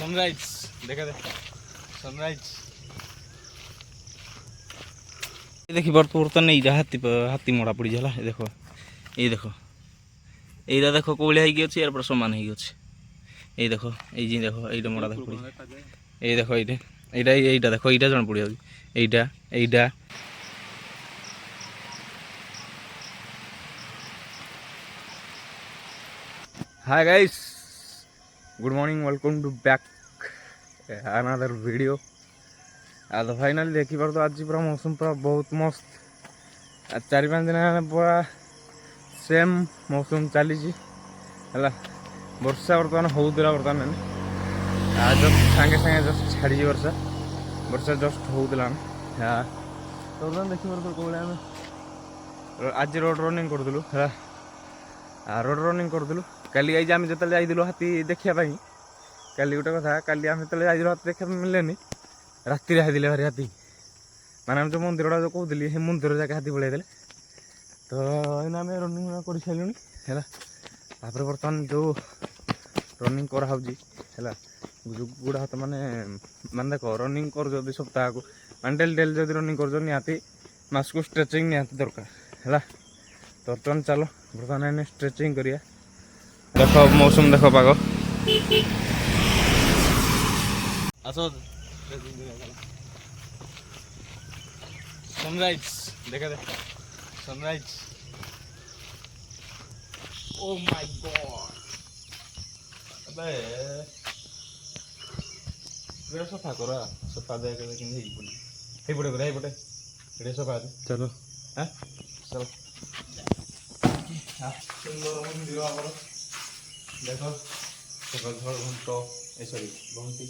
Sunrise देखा दे sunrise देखी बर्तमान नहीं हाथी हाथी मड़ा पड़ी जाला देखो ये देखो एटा देखो कोलिया है अच्छे यार पर समान है अच्छे ये देखो ये जी देखो ये मड़ा देख पड़ी ये देखो ये देखो ये जन पड़ी ये hi guys good morning welcome to back another video आज फाइनली देखी पार तो आज पूरा मौसम पूरा बहुत मस्त 4-5 दिन पूरा सेम मौसम चली वर्षा बर्तमान होता बर्तमान जस्ट सागे सागे जस्ट छाड़ी वर्षा जस्ट होता तो बर्तमान देखी पार तो कौन आम आज रोड रनिंग करूँ रोड रनिंग करूँ काली आई आम जो जाइलु हाथी देखापी काली गोटे कथा काली आम जो जाइलु हाथी देखा मिलने राति हाथी भारी हाथी माने जो मंदिर जो कहते हैं मंदिर जाके हाथी पलैदे तो आम रनिंग कर सारे है बर्तमान जो रनिंग कराऊँ है जो गुड़ा हाथ माने माने देख रनिंग कर सप्ताह को मान डेली डेली जब रनिंग कर निहाती मास को स्ट्रेचिंग निहाती दरकार है तो बर्तमान चलो बर्तमान स्ट्रेचिंग करिया देख मौसम देख पाग सनराइज देखा दे सनराइज ओ माय गॉड अबे पूरा सफा करो सफा दे के लेकिन हे पड़े रे सफा चलो हां चलो हां सुंदर मंदिर आवर देखो सकाल झड़ घंटो ए सॉरी घंटी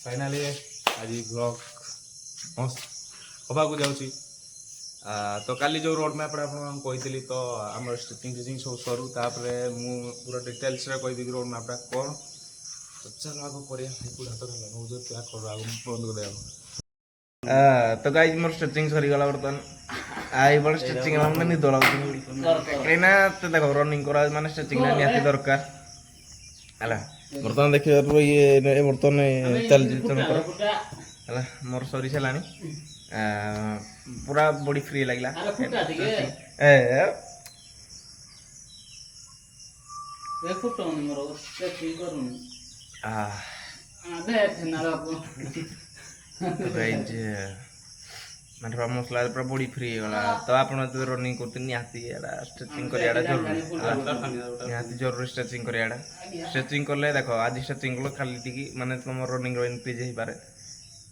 फाइनाली आज ब्लॉग मस्त हवा को जाऊँगी तो काली जो रोड मैप कही तो आम स्टिचिंग सब सरू तापर मु पूरा डिटेल्स कहीदेवी रोड मैपटा कौन तो चलो आगे बंद कर तो गाइज मोर स्ट्रेचिंग सरीगला बर्तमान आई बड़ स्ट्रेचिंग हमने निद लगना तो देखो रनिंग करा माने स्ट्रेचिंग निहाती दरकार है बर्तमान देखिए ये बर्तमान चल मोर सरी सारा पूरा बॉडी फ्री लगला माने मसला पूरा बॉडी फ्री गला तो आप रनिंग करते निहाती स्ट्रेचिंग करिया जरूरी निहाती जरूरी स्ट्रेचिंग करिया स्ट्रेचिंग कले देखो आज स्ट्रेचिंग कल खाली टी माने तुम रनिंग इनक्रीज हो पारे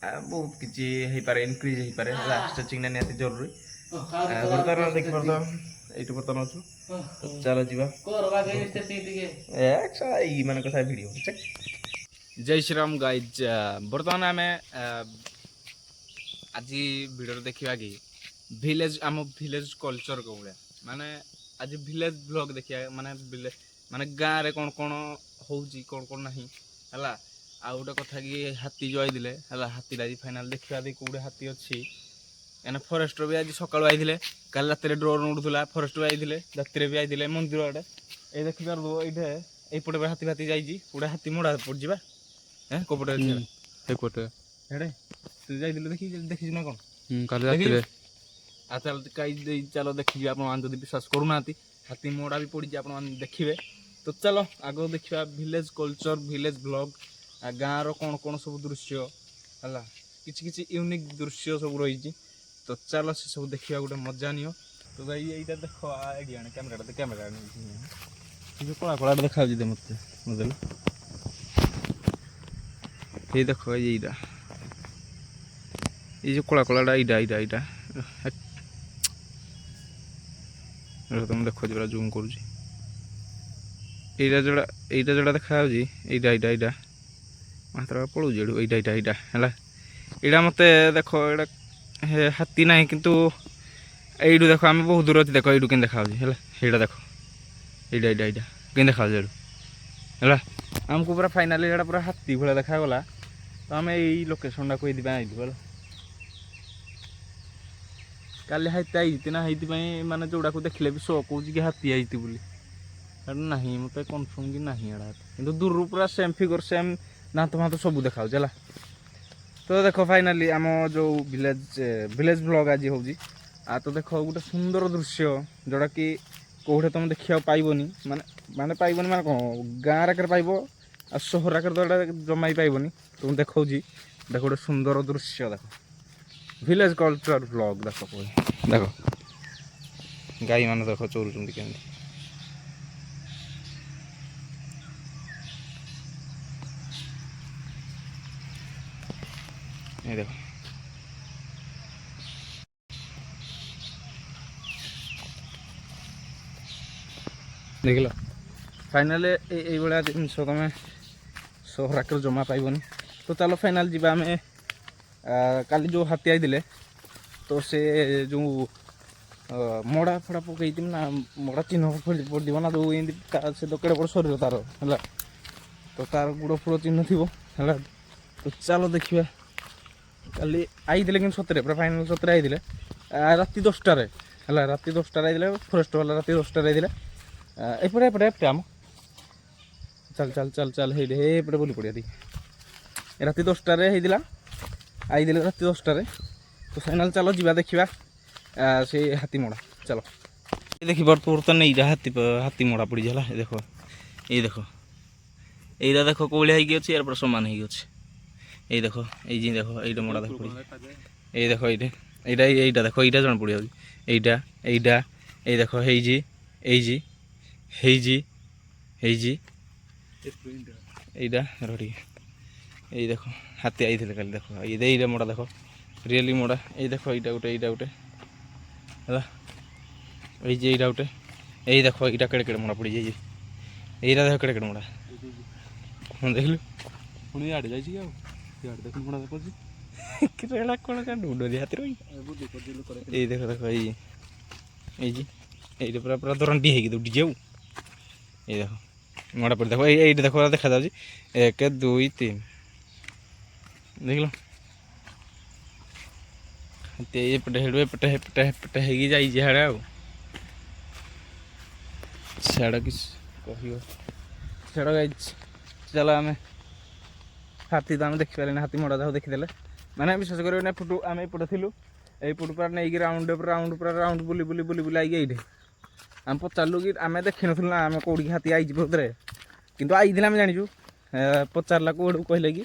बहुत किसी हो पारे इनक्रीज हो पारे स्ट्रेचिंग निहाती जरूरी बर्तमान देखि ये बर्तमान अच्छु चलो जीवा माने कथा वीडियो जय श्री राम गाइज बर्तमान आम आज वीडियो देखा कि विलेज आम विलेज कल्चर को भाया माने आज विलेज ब्लॉग देखा माने गाँव में कौन कौन होची कौन कौन नहीं है आ गोटे कथा कि हाथी जो आईले है हाथी आज फाइनाल देखा कौटे हाथी अच्छी एने फरेस्टर भी आज सकाल आईले काल रात ड्रोन उड़ूला फरेस्टर भी आईले राति भी आईले मंदिर आड़े ये देखी पार ये यपटे हाथी फाती जाइए पूरा हाथी मोड़ा पड़जा है कोपटे तू जाइल देखी ना कौन चलो देखिए आप विश्वास करूना हाथी मोड़ा भी पड़ी आप देखिए तो चलो आग देखा विलेज कल्चर विलेज ब्लॉग गाँव रन कौन सब दृश्य है कि यूनिक दृश्य सब रही तो चलो से सब देखा गोटे मजा नियो तो भाई ये देख कैमेरा जो कला कला देखा मत बुझल ये देख ये जो कला कलाटा यहाँ तुम देख जो जूम कर जोड़ा देखा यहाँ मात्र पड़ू यहाँ है यहाँ मत देख यहाँ हाथी ना कितु यू देख आम बहुत दूर अच्छी देख यू कि देखा है देख यहाँ कि देखा है आमको पूरा फाइनाली यहाँ पूरा हाथी भाया देखागला तो आम यही लोकेशन को ये आइलु काली हाथी आई ना माने जोड़ा को देखले भी शो कौच कि हाथी आई बोली ନାହିଁ ମୋତେ କନଫର୍ମ କି ନାହିଁ ଏଡ଼ା କିନ୍ତୁ ଦୂରରୁ ପୁରା ସେମ୍ ଫିଗର ସେମ୍ ଦାନ୍ତ ଫାନ୍ତ ସବୁ ଦେଖାଯାଉଛି ହେଲା। ତ ଦେଖ ଫାଇନାଲି ଆମ ଯେଉଁ ଭିଲେଜ ବ୍ଲଗ ଆଜି ହେଉଛି ତ ଦେଖ ଗୋଟେ ସୁନ୍ଦର ଦୃଶ୍ୟ ଯେଉଁଟାକି କେଉଁଠି ତୁମେ ଦେଖିବାକୁ ପାଇବନି ମାନେ ପାଇବନି ମାନେ କ'ଣ ଗାଁ ରାକରେ ପାଇବ ଆଉ ସହର ରାକରେ ତ ଏଇଟା ଜମା ବି ପାଇବନି। ତୁମକୁ ଦେଖାଉଛି ଦେଖ ଗୋଟେ ସୁନ୍ଦର ଦୃଶ୍ୟ ଦେଖ ଭିଲେଜ କଲଚର ବ୍ଲଗ ଦେଖ ଗାଈମାନେ ଦେଖ ଚରୁଛନ୍ତି କେମିତି। এই দেখো ଦେଖିଲ ଫାଇନାଲ ଏଇଭଳିଆ ଜିନିଷ ତୁମେ ସହରାକରେ ଜମା ପାଇବନି। ତ ଚାଲ ଫାଇନାଲ ଯିବା ଆମେ କାଲି ଯେଉଁ ହାତୀ ଆଇଥିଲେ ତ ସେ ଯେଉଁ ମଡ଼ା ଫଡ଼ା ପକେଇଥିବ ନା ମଡ଼ା ଚିହ୍ନ ପଡ଼ିଯିବ ନା ଯେଉଁ ଏମିତି ସେ ତ କେଡ଼େ ବଡ଼ ଶରୀର ତାର ହେଲା ତ ତାର ଗୋଡ଼ ଫୋଡ଼ ଚିହ୍ନ ଥିବ ହେଲା। ତ ଚାଲ ଦେଖିବା କାଲି ଆଇଥିଲେ କିନ୍ତୁ ସତରେ ପୁରା ଫାଇନାଲ ସତରେ ଆଇଥିଲେ ରାତି 10টাରେ ହେଲା। ରାତି 10টাରେ ଆଇଥିଲେ ଫରେଷ୍ଟ ବାଲା ରାତି 10টাରେ ଆଇଥିଲେ ଏପଟେ ଆମ ଚାଲ ହେଇଠି ଏପଟେ ବୁଲି ପଡ଼ିଆ ଟିକେ ରାତି 10টাରେ ହେଇଥିଲା ଆଇଥିଲେ ରାତି 10টাରେ। ତ ଫାଇନାଲ ଚାଲ ଯିବା ଦେଖିବା ସେ ହାତୀ ମଡ଼ା ଚାଲ ଦେଖିପାରୁଥିବ ବର୍ତ୍ତମାନ ଏଇଟା ହାତୀ ମଡ଼ା ପଡ଼ିଛି ହେଲା। ଦେଖ ଏଇଟା ଦେଖ କୋଉଳିଆ ହେଇକି ଅଛି ୟାର ପୁରା ସମାନ ହେଇକି ଅଛି। এই দেখো এই যে দেখো এইটা মোড়া দেখো এই দেখো এইটা দেখো এইটা জଣା পড়ি যাଉଛି এইটা এই দেখো ହେଇଛି এইটা ରଡ଼ି এই ଦେଖ ହାତୀ ଆଇଥିଲେ କାଲି ଦେଖ এইଟା ମୋଡ଼ା ଦେଖ ରିଏଲି ମୋଡ଼ା ଏଇ ଦେଖ এইଟା ଗୋଟେ ହେଲା এই যে এইଟା ଗୋଟେ এই ଦେଖ এইଟା କେଡ଼େ ମୋଡ଼ା ପଡ଼ିଯାଇଛି এইଟା ଦେଖ କେଡ଼େ ମୋଡ଼ା ହଁ ଦେଖିଲୁ ପୁଣି ଆଡ଼େ ଯାଇଛି କି ଆଉ ଇଆଡ଼େ ଦେଖ ମୋଡ଼ା ଦେଖୁଛି କେତେବେଳେ କ'ଣ ଡୁଡରି ହାତୀର ଏଇ ଦେଖ ଏଇଟା ପୁରା ଦରଣ୍ଟି ହେଇକି ଦୌଡ଼ିଛି ଆଉ ଏଇ ଦେଖ ମୋଡ଼ା ପଡ଼ି ଦେଖ ଏଇଟା ଦେଖ ଦେଖାଯାଉଛି 1 2 3 ଦେଖିଲ ଏପଟେ ହେଡ଼ୁ ଏପଟେ ହେଇକି ଯାଇଛି ସିଆଡ଼େ ଆଉ ସିଆଡ଼େ କିଛି କହିବ ସିଆଡ଼େ ଯାଇଛି। ଚାଲ ଆମେ ହାତୀ ତ ଆମେ ଦେଖିପାରିଲେନି ହାତୀ ମଡ଼ା ଯାହା ଦେଖିଦେଲେ ମାନେ ବିଶ୍ୱାସ କରିବେନି ଏପଟୁ ଆମେ ଏପଟେ ଥିଲୁ ଏଇପଟୁ ପୁରା ନେଇକି ରାଉଣ୍ଡ ବୁଲି ଆଇକି ଏଇଠି ଆମେ ପଚାରିଲୁ କି ଆମେ ଦେଖିନଥିଲୁ ନା ଆମେ କେଉଁଠିକି ହାତୀ ଆଇଛି ଭିତରେ କିନ୍ତୁ ଆଇଥିଲେ ଆମେ ଜାଣିଛୁ। ପଚାରିଲା କେଉଁଠୁ କହିଲେ କି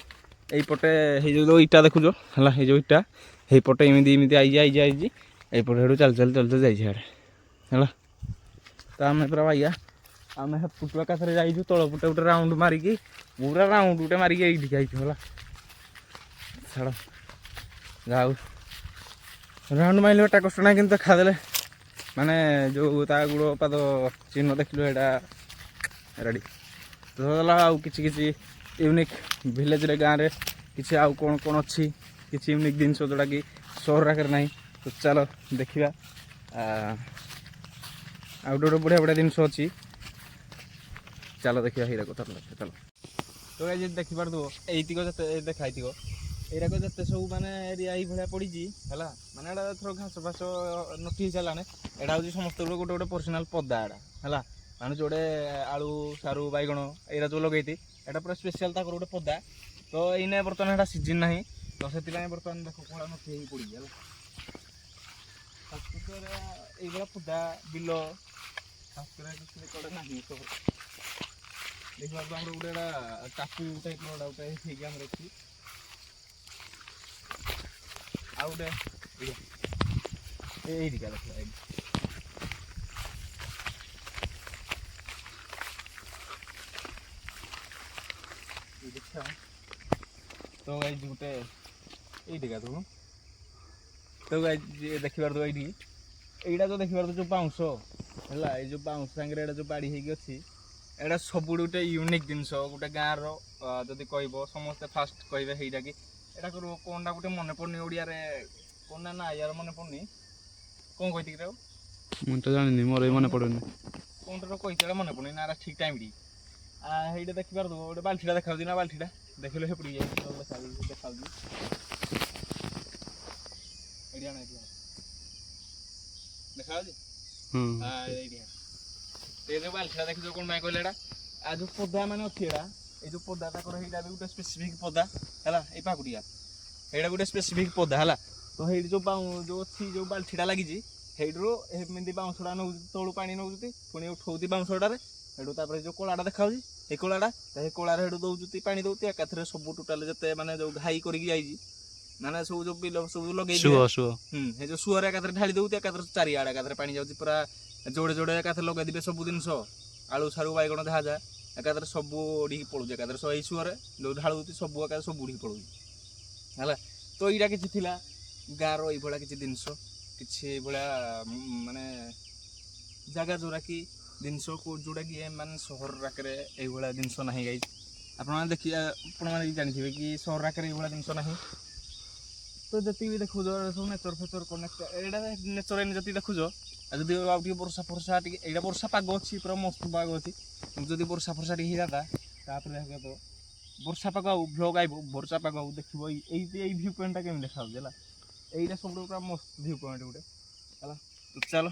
এইপଟେ ହେଇ ଯେଉଁ ଇଟା ଦେଖୁଛ ହେଲା ହେଇ ଯେଉଁ ଇଟା ହେଇପଟେ ଏମିତି ଆଇଛି এইପଟେ ସେଠୁ ଚାଲି ଯାଇଛି ସିଆଡ଼େ ହେଲା। ତ ଆମେ ପୁରା ବାଇଆ ଆମେ ସେପଟୁ ଏକାଥରେ ଯାଇଛୁ ତଳପଟେ ଗୋଟେ ରାଉଣ୍ଡ ମାରିକି ପୁରା ରାଉଣ୍ଡ ଗୋଟେ ମାରିକି ଏଇଠିକି ଆଇଛୁ ହେଲା। ଛାଡ଼ ଯାଉ ରାଉଣ୍ଡ ମାରିଲେ ଏଟା କଷ୍ଟ ନାହିଁ କିନ୍ତୁ ଦେଖାଦେଲେ ମାନେ ଯେଉଁ ତା ଗୋଡ଼ ପାଦ ଚିହ୍ନ ଦେଖିଲୁ ଏଇଟା ରେଡ଼ି ତ ହେଲା। ଆଉ କିଛି ୟୁନିକ୍ ଭିଲେଜରେ ଗାଁରେ କିଛି ଆଉ କ'ଣ ଅଛି କିଛି ୟୁନିକ୍ ଜିନିଷ ଯେଉଁଟାକି ସହର ଆଗରେ ନାହିଁ। ତ ଚାଲ ଦେଖିବା ଆଉ ଗୋଟେ ବଢ଼ିଆ ଜିନିଷ ଅଛି ଚାଲ ଦେଖିବା ହେଇଟା କଥା ଚାଲ। ତ ଯଦି ଦେଖିପାରୁଥିବ ଏଇତିକ ଯେତେ ଦେଖା ହେଇଥିବ ଏଇରାକ ଯେତେ ସବୁ ମାନେ ଏରିଆ ଏଇଭଳିଆ ପଡ଼ିଛି ହେଲା ମାନେ ଏଇଟା ଥର ଘାସ ଫାସ ନଟି ହେଇସାରିଲାଣି ଏଇଟା ହେଉଛି ସମସ୍ତଙ୍କର ଗୋଟେ ପର୍ସନାଲ ପଦା ଏଇଟା ହେଲା ମାନେ ଯେଉଁଟେ ଆଳୁ ସାରୁ ବାଇଗଣ ଏଇରା ଯେଉଁ ଲଗେଇଛି ଏଇଟା ପୁରା ସ୍ପେଶିଆଲ ତାଙ୍କର ଗୋଟେ ପଦା। ତ ଏଇନେ ବର୍ତ୍ତମାନ ଏଇଟା ସିଜିନ୍ ନାହିଁ ତ ସେଥିପାଇଁ ବର୍ତ୍ତମାନ ଦେଖ କଳା ନଟି ହେଇକି ପଡ଼ିଛି ହେଲା। ସଂସ୍କୃତରେ ଏଇଭଳିଆ ପଦା ବିଲ ସଂସ୍କୃତି ନାହିଁ ଦେଖିବାକୁ ଆମର ଗୋଟେ ଏଇଟା ଟାପୁ ଟାଇପ୍ର ଗୋଟେ ହେଇକି ଆମର ଅଛି। ଆଉ ଗୋଟେ ଏଇଠିକା ଦେଖିବା ଦେଖିବା ତ ଗାଈ ଗୋଟେ ଏଇଠିକା ତୁ ତ ଗାଈ ଦେଖିପାରୁଥିବ ଏଇଠି ଏଇଟା ତ ଦେଖିପାରୁଥିବ ଯେଉଁ ବାଉଁଶ ହେଲା ଏଇ ଯେଉଁ ବାଉଁଶ ସାଙ୍ଗରେ ଏଇଟା ଯେଉଁ ବାଡ଼ି ହେଇକି ଅଛି ଏଇଟା ସବୁଠୁ ଗୋଟେ ୟୁନିକ୍ ଜିନିଷ ଗୋଟେ ଗାଁର ଯଦି କହିବ ସମସ୍ତେ ଫାଷ୍ଟ କହିବେ ହେଇଟା କି ଏଇଟା କ'ଣଟା ଗୋଟେ ମନେ ପଡ଼ୁନି ଓଡ଼ିଆରେ କ'ଣ ନା ୟାର ମନେ ପଡ଼ୁନି କ'ଣ କହିଥିଲି ଆଉ ମୁଁ ତ ଜାଣିନି ମୋର ମନେ ପଡ଼ୁନି କ'ଣଟା କହିଛି ଏଇଟା ମନେ ପଡ଼ୁନି ନା ଠିକ୍ ଟାଇମ୍ଟି ହେଇଟା ଦେଖିପାରୁଥିବ ଗୋଟେ ବାଲ୍ଟିଟା ଦେଖାଯାଉଛି ନା ବାଲ୍ଟିଟା ଦେଖିଲେ ସେପଟେ ଦେଖାଯାଉଛି ଏଇଠି ଦେଖାଯାଉଛି ଏଇଠି ଏ ଯୋଉ ବାଲଟିଟା ଦେଖିଛ କ'ଣ ପାଇଁ କହିଲେ ଏଇଟା ଆଉ ଯୋଉ ପଦା ମାନେ ଅଛି ଏଇଟା ଏଇ ଯୋଉ ପଦା ତାଙ୍କର ହେଇଟା ବି ଗୋଟେ ସ୍ପେସିଫିକ୍ ପଦା ହେଲା ଏଇ ପାକୁଡ଼ିଆ ହେଇଟା ଗୋଟେ ସ୍ପେସିଫିକ୍ ପଦା ହେଲା ତ ହେଇଠି ଯୋଉ ଯୋଉ ଅଛି ଯୋଉ ବାଲଟିଟା ଲାଗିଛି ହେଇଠୁ ଏମିତି ବାଉଁଶଟା ନେଉଛି ତଳୁ ପାଣି ନେଉଛନ୍ତି ପୁଣି ଉଠଉଛି ବାଉଁଶଟାରେ ସେଇଠୁ ତାପରେ ଯୋଉ କଳାଟା ଦେଖାଯାଉଛି ଏଇ କଳାଟା ସେଇ କଳାରେ ସେଇଠୁ ଦେଉଛନ୍ତି ପାଣି ଦେଉଛି ଏକାଥରେ ସବୁ ଟୋଟାଲ ଯେତେ ମାନେ ଯୋଉ ଘାଇ କରିକି ଯାଇଛି ମାନେ ସବୁ ଯୋଉ ବିଲ ସବୁ ଲଗେଇଥିବେ ସେ ଯୋଉ ସୁଅରେ ଏକାଥରେ ଢାଳି ଦେଉଛି ଏକାଥରେ ଚାରିଆଡ଼େ ଏକାଥରେ ପାଣି ଯାଉଛି ପୁରା ଯୋଡ଼େ ଯୋଡ଼େ ଏକାଥରେ ଲଗେଇଦେବେ ସବୁ ଜିନିଷ ଆଳୁ ସାରୁ ବାଇଗଣ ଯାହା ଯାହା ଏକାଥରେ ସବୁ ଉଡ଼ିକି ପଳଉଛି ଏକାଥରେ ଏଇ ସୁଅରେ ଯୋଉ ଢାଳୁଛି ସବୁ ଏକାଥରେ ସବୁ ଉଡ଼ିକି ପଳଉଛି ହେଲା ତ ଏଇଟା କିଛି ଥିଲା ଗାଁର ଏଇଭଳିଆ କିଛି ଜିନିଷ କିଛି ଏଇଭଳିଆ ମାନେ ଜାଗା ଯୋଉଟାକି ଜିନିଷ ଯୋଉଟାକି ମାନେ ସହର ରାକରେ ଏଇଭଳିଆ ଜିନିଷ ନାହିଁ ଗାଇ ଆପଣମାନେ ଆପଣମାନେ ବି ଜାଣିଥିବେ କି ସହର ରାକରେ ଏଇଭଳିଆ ଜିନିଷ ନାହିଁ ତ ଯେତିକି ବି ଦେଖୁଛ ସବୁ ନେଚର ଫେଚର କନେକ୍ଟ ଏଇଟା ନେଚର ଯେତିକି ଦେଖୁଛ ଆଉ ଯଦି ଆଉ ଟିକେ ବର୍ଷା ଫର୍ଷା ଟିକେ ଏଇଟା ବର୍ଷା ପାଗ ଅଛି ପୁରା ମସ୍ତ ପାଗ ଅଛି ଯଦି ବର୍ଷା ଫର୍ଷା ଟିକେ ହେଇଯାତା ତାପରେ ତ ବର୍ଷା ପାଗ ଆଉ ଭ୍ଲଗ ଆଇବ ବର୍ଷା ପାଗ ଆଉ ଦେଖିବ ଏଇ ଭ୍ୟୁ ପଏଣ୍ଟଟା କେମିତି ଦେଖାଯାଉଛି ହେଲା ଏଇଟା ସବୁଠୁ ପୁରା ମସ୍ତ ଭ୍ୟୁ ପଏଣ୍ଟ ଗୋଟେ ହେଲା ତ ଚାଲ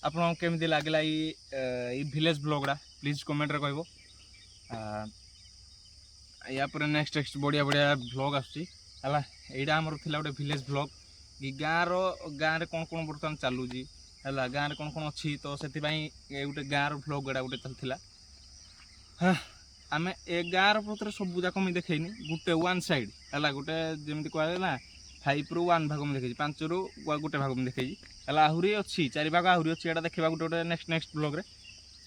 ଆପଣଙ୍କୁ କେମିତି ଲାଗିଲା ଏଇ ଭିଲେଜ ବ୍ଲଗ୍ଟା ପ୍ଲିଜ୍ କମେଣ୍ଟରେ କହିବ ୟା ପରେ ନେକ୍ସଟ ବଢ଼ିଆ ବଢ଼ିଆ ବ୍ଲଗ୍ ଆସୁଛି ହେଲା ଏଇଟା ଆମର ଥିଲା ଗୋଟେ ଭିଲେଜ ବ୍ଲଗ୍ କି ଗାଁରେ କ'ଣ କ'ଣ ବର୍ତ୍ତମାନ ଚାଲୁଛି ହେଲା ଗାଁରେ କ'ଣ କ'ଣ ଅଛି ତ ସେଥିପାଇଁ ଗୋଟେ ଗାଁର ବ୍ଲଗ୍ ଏଇଟା ଗୋଟେ ଥିଲା ହଁ ଆମେ ଏ ଗାଁର ପ୍ରତରେ ସବୁ ଯାକ ମୁଁ ଦେଖେଇନି ଗୋଟେ ୱାନ୍ ସାଇଡ଼୍ ହେଲା ଗୋଟେ ଯେମିତି କୁହାଯାଏ ନା 5ରୁ 1 ଭାଗ ମୁଁ ଦେଖେଇଛି 5ରୁ ଗୋଟେ ଭାଗ ମୁଁ ଦେଖେଇଛି ହେଲା ଆହୁରି ଅଛି 4 ଭାଗ ଆହୁରି ଅଛି ଏଇଟା ଦେଖିବା ଗୋଟେ ନେକ୍ସଟ ବ୍ଲଗ୍ରେ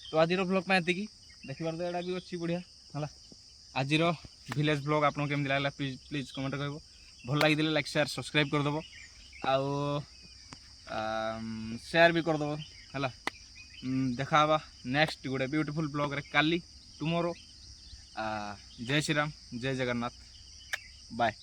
ତ ଆଜିର ବ୍ଲଗ୍ ପାଇଁ ଏତିକି ଦେଖିବାର ତ ଏଇଟା ବି ଅଛି ବଢ଼ିଆ ହେଲା ଆଜିର ଭିଲେଜ ବ୍ଲଗ୍ ଆପଣଙ୍କୁ କେମିତି ଲାଗିଲା ପ୍ଲିଜ୍ କମେଣ୍ଟ କହିବ ଭଲ ଲାଗିଥିଲେ ଲାଇକ୍ ସେୟାର ସବସ୍କ୍ରାଇବ୍ କରିଦେବ ଆଉ ସେୟାର ବି କରିଦେବ ହେଲା ଦେଖା ହେବା ନେକ୍ସଟ ଗୋଟେ ବ୍ୟୁଟିଫୁଲ୍ ବ୍ଲଗ୍ରେ କାଲି ଟୁମୋରୋ ଜୟ ଶ୍ରୀରାମ ଜୟ ଜଗନ୍ନାଥ ବାଏ।